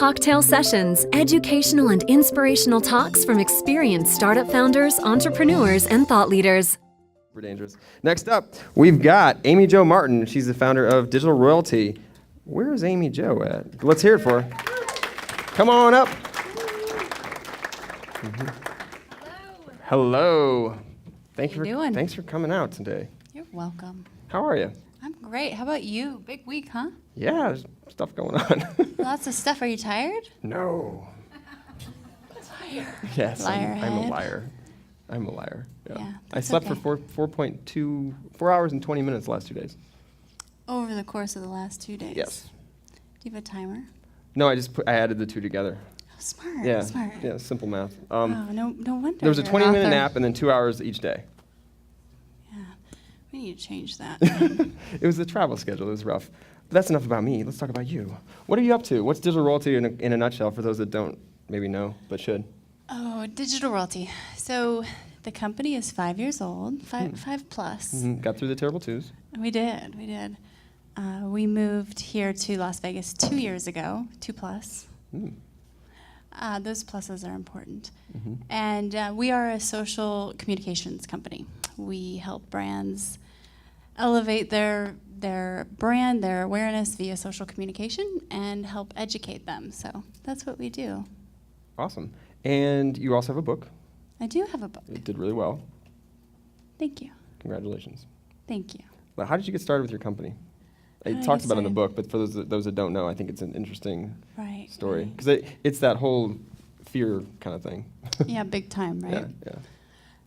cocktail sessions, educational and inspirational talks from experienced startup founders, entrepreneurs, and thought leaders. Super dangerous. Next up, we've got Amy Jo Martin. She's the founder of Digital Royalty. Where is Amy Jo at? Let's hear it for her. Come on up. Hello. Thanks for coming out today. You're welcome. How are you? I'm great. How about you? Big week, huh? Yeah, there's stuff going on. Lots of stuff. Are you tired? No. Liar. Yes, Liar I'm a head. liar. I'm a liar. Yeah, I that's slept okay. for 4 hours and 20 minutes the last 2 days. Over the course of the last 2 days. Yes. Do you have a timer? No, I added the two together. Oh, smart. Yeah. Smart. Yeah, simple math. Oh, no wonder. There was a you're an 20-minute author. nap and then 2 hours each day. Yeah. We need to change that. It was the travel schedule. It was rough. But that's enough about me. Let's talk about you. What are you up to? What's Digital Royalty in a nutshell for those that don't maybe know but should? Oh, Digital Royalty. So the company is 5 years old, five plus. Got through the terrible twos. We did. We moved here to Las Vegas 2 years ago, 2+. Those pluses are important. And we are a social communications company. We help brands elevate their brand, their awareness via social communication, and help educate them. So that's what we do. Awesome. And you also have a book. I do have a book. It did really well. Thank you. Congratulations. Thank you. Well, how did you get started with your company? How did It I talks get about it in the started? book, but for those that don't know, I think it's an interesting Right. story. right. Because it's that whole fear kind of thing. Yeah, big time, right?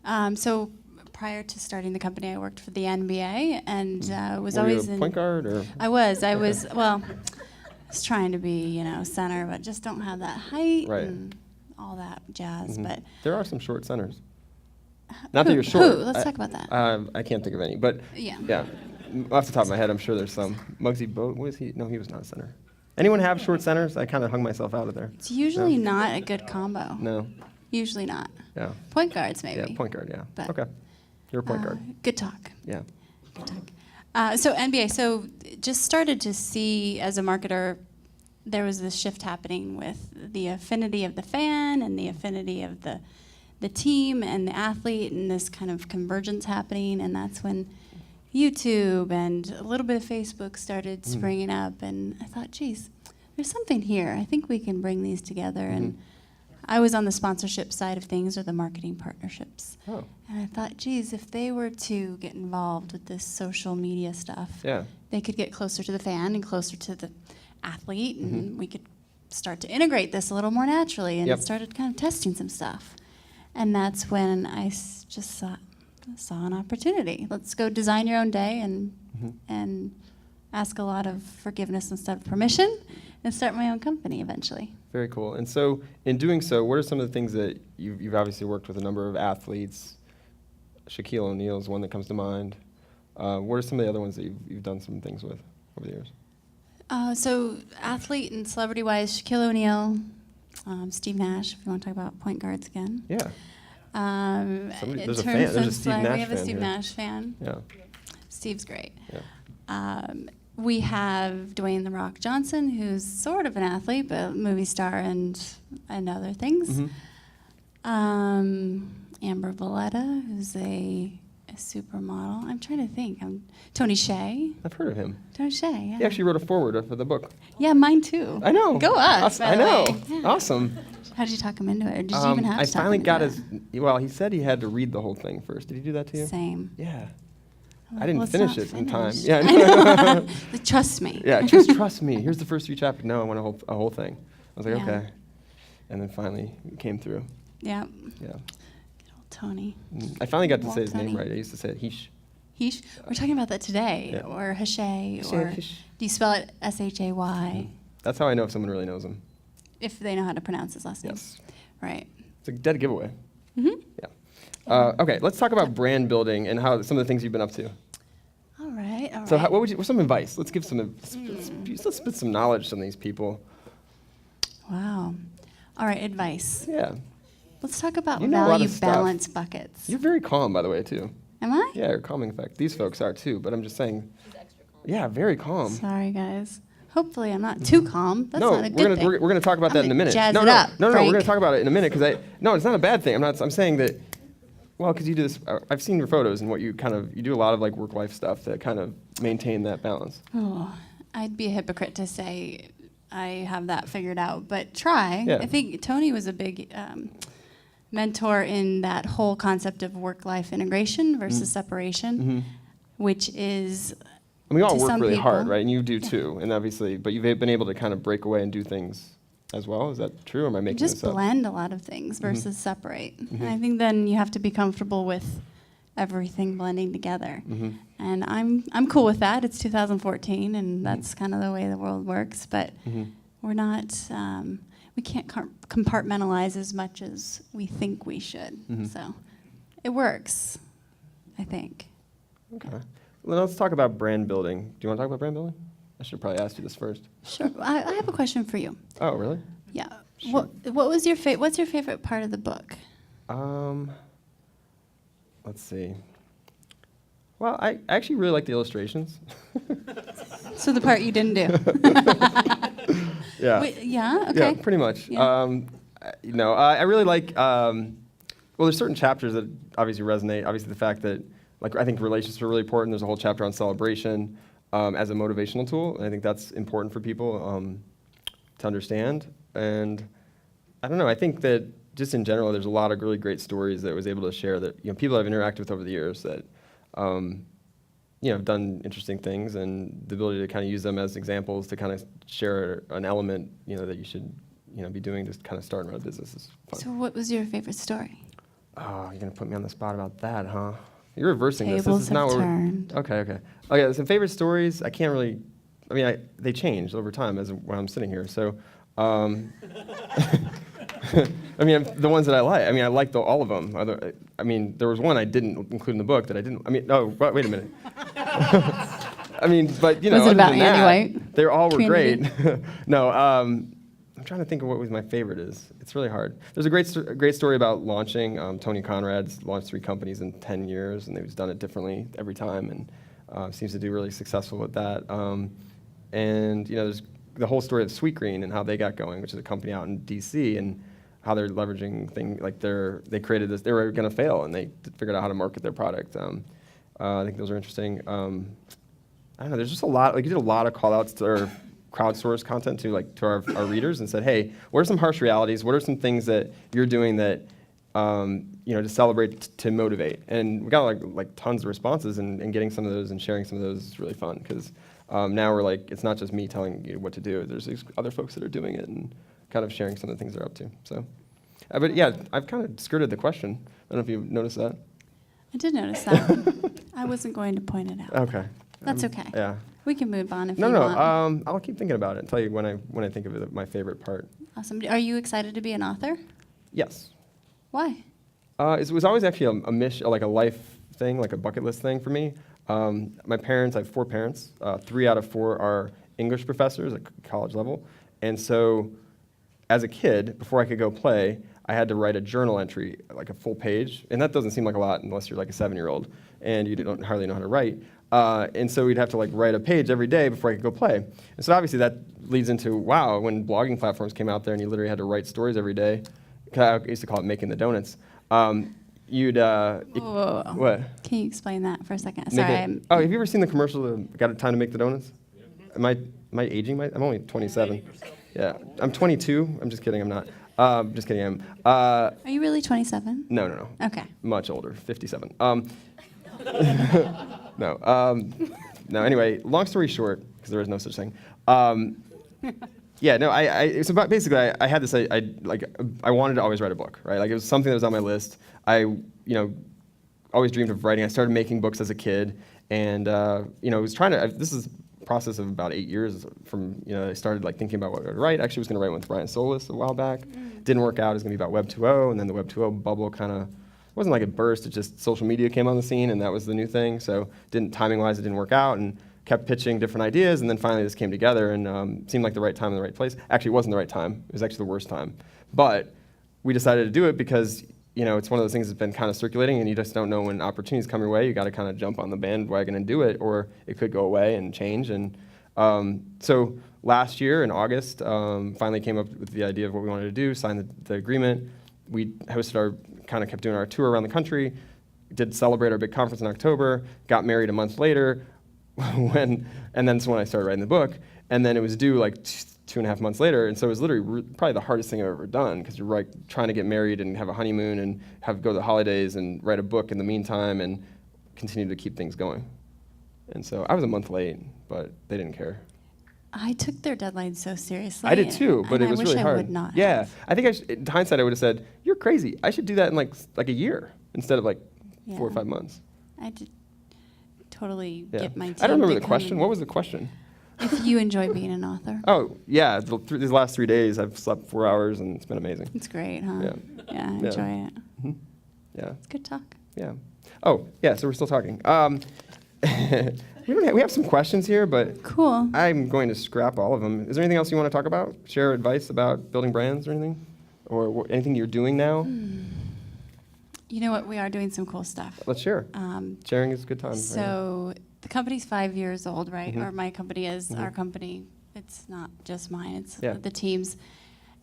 Yeah. So prior to starting the company, I worked for the NBA and was Were always you a in. point guard or? I was. Well, I was trying to be, center, but just don't have that height Right. and all that jazz. Mhm. But There are some short centers. Not that you're who? short. Let's talk about that. I can't think of any, but Yeah. Off the top of my head, I'm sure there's some. Muggsy Bogues, what is he? No, he was not a center. Anyone have short centers? I kind of hung myself out of there. It's usually not a good combo. No. Usually not. Yeah. Point guards, maybe. Yeah, point guard, yeah. But, Okay. You're a point guard. Good talk. Yeah. Good talk. So NBA, so just started to see as a marketer, there was this shift happening with the affinity of the fan and the affinity of the team and the athlete, and this kind of convergence happening, and that's when YouTube and a little bit of Facebook started springing up, and I thought, geez, there's something here. I think we can bring these together, and I was on the sponsorship side of things, or the marketing partnerships. Oh. And I thought, geez, if they were to get involved with this social media stuff, Yeah. they could get closer to the fan and closer to the athlete, and we could start to integrate this a little more naturally, and Yep. started kind of testing some stuff. And that's when I just saw an opportunity. Let's go design your own day and ask a lot of forgiveness instead of permission, and start my own company eventually. Very cool. And so, in doing so, what are some of the things that you've obviously worked with a number of athletes? Shaquille O'Neal is one that comes to mind. What are some of the other ones that you've done some things with over the years? So athlete and celebrity-wise, Shaquille O'Neal, Steve Nash, if you want to talk about point guards again. Yeah. In there's a terms fan- there's a of Steve we Nash have a fan Steve here. Nash fan. Yeah. Steve's great. Yeah. We have Dwayne "The Rock" Johnson, who's sort of an athlete, but movie star and other things. Amber Valletta, who's a supermodel. I'm trying to think. Tony Hsieh. I've heard of him. Tony Hsieh, yeah. He actually wrote a foreword for the book. Yeah, mine too. I know. Go us. I by the know. way. Yeah. Awesome. How did you talk him into it? Or did you even have I to talk finally him got into his. Well, he said he had to read the whole thing first. Did he do that to you? it? Same. Yeah. I'm I didn't well, it's finish not it in time. finished. Yeah. I know. Like, trust me. Yeah, just trust me. Here's the first 3 chapters. No, I want a whole thing. I was like, Yeah. okay. And then finally it came through. Yeah. Yeah. Good old Tony. I finally got to Walk say his name Tony. right. I used to say it Heesh. Heesh. We're talking about that today. Yeah. Or Hshay. Hshay, Or Hish. do you spell it S-H-A-Y? That's how I know if someone really knows him. If they know how to pronounce his last name. Yes. Right. It's a dead giveaway. Mm-hmm. Yeah. Okay, let's talk about brand building and how some of the things you've been up to. All right. All right. So, what would you? What's some advice? Let's give some. Let's spit some knowledge to some of these people. Wow. All right. Advice. Yeah. Let's talk about You know a lot of value stuff. balance buckets. You're very calm, by the way, too. Am I? Yeah, you're calming effect. These folks are too, but I'm just saying. Yeah, very calm. Sorry, guys. Hopefully I'm not too calm. That's no, not a good thing. we're gonna talk about that in a minute. Jazz no, it no, up, no, no, Frank. we're gonna talk about it in a minute because no, it's not a bad thing. I'm saying that. Well, because you do this, I've seen your photos and what you do a lot of like work-life stuff that kind of maintain that balance. Oh, I'd be a hypocrite to say I have that figured out, but try. Yeah. I think Tony was a big mentor in that whole concept of work-life integration versus separation, which is. And we all to work some really people. hard, right? And you do too, and obviously, but you've been able to kind of break away and do things as well. Is that true, or am I making Just this up? blend a lot of things versus separate. And I think then you have to be comfortable with everything blending together. And I'm cool with that. It's 2014, and that's kind of the way the world works. But we're not. We can't compartmentalize as much as we think we should. So it works, I think. Okay. Well, let's talk about brand building. Do you want to talk about brand building? I should probably ask you this first. Sure. I have a question for you. Oh, really? Yeah. Sure. What was your what's your favorite part of the book? Let's see. Well, I actually really like the illustrations. So the part you didn't do. Yeah. Wait, yeah. Okay. Yeah, pretty much. Yeah. I really like. Well, there's certain chapters that obviously resonate. Obviously, the fact that, like, I think relationships are really important. There's a whole chapter on celebration as a motivational tool, and I think that's important for people to understand. And I don't know. I think that just in general, there's a lot of really great stories that I was able to share that people I've interacted with over the years that have done interesting things, and the ability to kind of use them as examples to kind of share an element that you should be doing to kind of start and run a business is fun. So what was your favorite story? Oh, you're gonna put me on the spot about that, huh? You're reversing this. This Tables is not have what turned. Okay. Some favorite stories. I can't really. They changed over time when I'm sitting here. So, the ones that I like. I liked all of them. There was one I didn't include in the book that I didn't. Wait a minute. But Was it other about than Andy that, White? They all were Community? great. No, I'm trying to think of what was my favorite is. It's really hard. There's a great story about launching. Tony Conrad's launched 3 companies in 10 years, and he's done it differently every time, and seems to do really successful with that. There's the whole story of Sweetgreen and how they got going, which is a company out in D.C., and how they're leveraging things like they created this. They were going to fail, and they figured out how to market their product. I think those are interesting. I don't know. There's just a lot. Like, you did a lot of call-outs to our crowdsource content to our readers and said, hey, what are some harsh realities? What are some things that you're doing that to celebrate, to motivate? And we got like tons of responses, and getting some of those and sharing some of those is really fun because now we're like, it's not just me telling you what to do. There's these other folks that are doing it and kind of sharing some of the things they're up to. So, but yeah, I've kind of skirted the question. I don't know if you noticed that. I did notice that. I wasn't going to point it out. Okay. That's okay. Yeah. We can move on if No, you no. want. I'll keep thinking about it and tell you when I think of it, my favorite part. Awesome. Are you excited to be an author? Yes. Why? It was always actually a mission, like a life thing, like a bucket list thing for me. My parents, I have 4 parents. 3 out of 4 are English professors at college level. And so as a kid, before I could go play, I had to write a journal entry, like a full page. And that doesn't seem like a lot unless you're like a 7-year-old and you don't hardly know how to write. And so we'd have to write a page every day before I could go play. And so obviously that leads into, wow, when blogging platforms came out there and you literally had to write stories every day, I used to call it making the donuts. Whoa. What? Can you explain that for a second? Have you ever seen the commercial, Got Time to Make the Donuts? Am I aging? I'm only 27. Yeah, I'm 22. I'm just kidding, I'm not. Just kidding, Are you really 27? No. Okay. Much older, 57. No, anyway, long story short, because there is no such thing. It's about basically I had this, I wanted to always write a book, right? Like, it was something that was on my list. I always dreamed of writing. I started making books as a kid, and was trying to, this is a process of about 8 years from, I started thinking about what I would write. Actually, I was going to write one with Brian Solis a while back. Didn't work out. It was going to be about Web 2.0, and then the Web 2.0 bubble kind of, wasn't like it burst, it just social media came on the scene, and that was the new thing. So timing-wise, it didn't work out, and kept pitching different ideas, and then finally this came together, and seemed like the right time in the right place. Actually, it wasn't the right time. It was actually the worst time. But we decided to do it because it's one of those things that's been kind of circulating, and you just don't know when opportunities come your way. You got to kind of jump on the bandwagon and do it, or it could go away and change. And so last year in August, finally came up with the idea of what we wanted to do, signed the agreement. We kind of kept doing our tour around the country, did celebrate our big conference in October, got married a month later, and then that's when I started writing the book. And then it was due like 2.5 months later, and so it was literally probably the hardest thing I've ever done, because you're trying to get married and have a honeymoon and go to the holidays and write a book in the meantime and continue to keep things going. And so I was a month late, but they didn't care. I took their deadline so seriously. I did too, but and it was really hard. I would not yeah, have. I think in hindsight I would have said, "You're crazy. I should do that in like a year instead of like 4 or 5 months." I did totally Yeah. get my team I don't remember to the come question. and- What was the question? If you enjoy being an author. Oh yeah, these last 3 days I've slept 4 hours and it's been amazing. It's great, huh? Yeah. Yeah, enjoy it. Yeah. It's good talk. Yeah. Oh yeah. So we're still talking. We have some questions here, but Cool. I'm going to scrap all of them. Is there anything else you want to talk about? Share advice about building brands or anything? Or anything you're doing now? You know what? We are doing some cool stuff. Let's share. Sharing is a good time. So the company's 5 years old, right? Mhm. Or my company is Mhm. our company. It's not just mine. It's Yeah. the team's.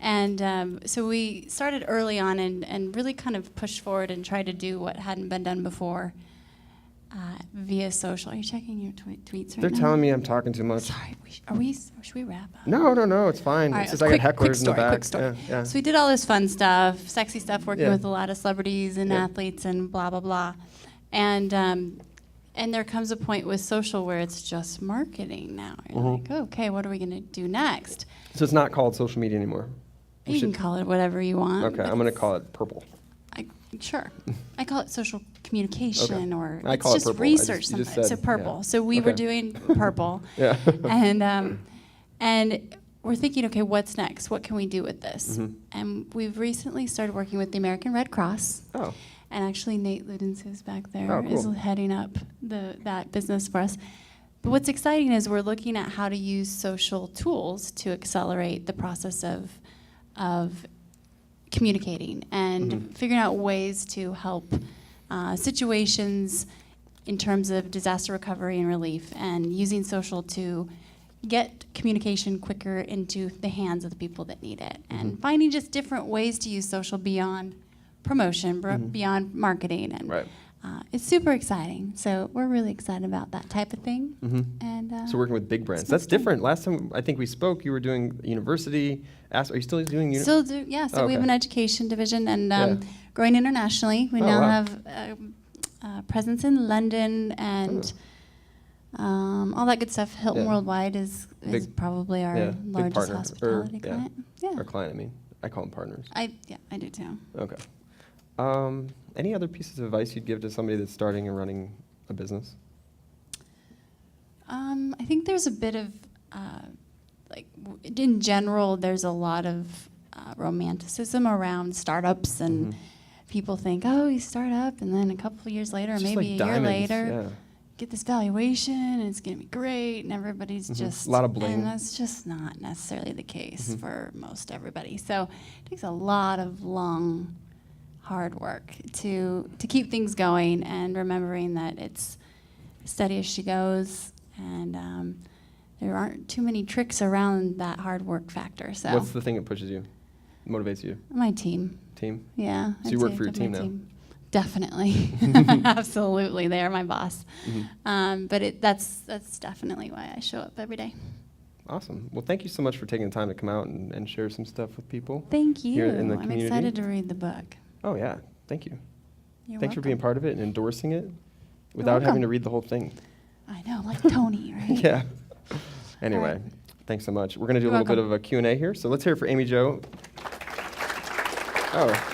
And so we started early on and really kind of pushed forward and tried to do what hadn't been done before via social. Are you checking your tweets right They're now? telling me I'm talking too much. Sorry. Should we wrap up? No, it's fine. All right, It's just I got hecklers in the back. Quick story. Yeah, yeah. So we did all this fun stuff, sexy stuff, working Yeah. with a lot of celebrities and Yeah. athletes and blah blah blah, and there comes a point with social where it's just marketing now. You're like, okay, what are we gonna do next? So it's not called social media anymore. You can call it whatever you want. Okay, but I'm going to it's- call it purple. Sure. I call it social communication, or I it's call it just purple. research. You just So said- purple. yeah. So we were Okay. doing purple, Yeah. and we're thinking, okay, what's next? What can we do with this? Mhm. And we've recently started working with the American Red Cross. Oh. And actually, Nate Ludens, who's back there, Oh, cool. is heading up that business for us. But what's exciting is we're looking at how to use social tools to accelerate the process of communicating and figuring out ways to help situations in terms of disaster recovery and relief, and using social to get communication quicker into the hands of the people that need it, and finding just different ways to use social beyond promotion, beyond marketing. And Right. it's super exciting. So we're really excited about that type of thing. And So working with big brands. it's That's next time. different. Last time I think we spoke, you were doing university. Are you still doing university? Still do, yeah. So Oh, we have okay. an education division, and Yeah. growing internationally. We Oh, now wow. have a presence in London and all that good stuff. Hilton Yeah. Worldwide is Big- probably our yeah, big largest partner. hospitality Yeah. client. Yeah, Our client, I mean. I call them partners. I do too. Okay. Any other pieces of advice you'd give to somebody that's starting and running a business? I think there's a bit of in general, there's a lot of romanticism around startups, and people think, oh, you start up, and then a couple of years later, or It's just maybe like a year diamonds, later, yeah. get this valuation, and it's going to be great, and everybody's just A lot of bling. and that's just not necessarily the case for most everybody. So it takes a lot of long, hard work to keep things going, and remembering that it's steady as she goes, and there aren't too many tricks around that hard work factor. So What's the thing that pushes you, motivates you? my team, Team? yeah. So you I'd work say for your team definitely now? Definitely, absolutely, they are my boss. But that's definitely why I show up every day. Awesome. Well, thank you so much for taking the time to come out and share some stuff with people. Thank you. Here in the I'm community. excited to read the book. Oh, yeah. Thank you. You're Thanks for welcome. being part of it and endorsing it without having welcome. to read the whole thing. I know, like Tony, right? Yeah. Anyway, right. Thanks so much. We're going to do You're a little bit welcome. of a Q&A here. So let's hear it for Amy Jo. Oh.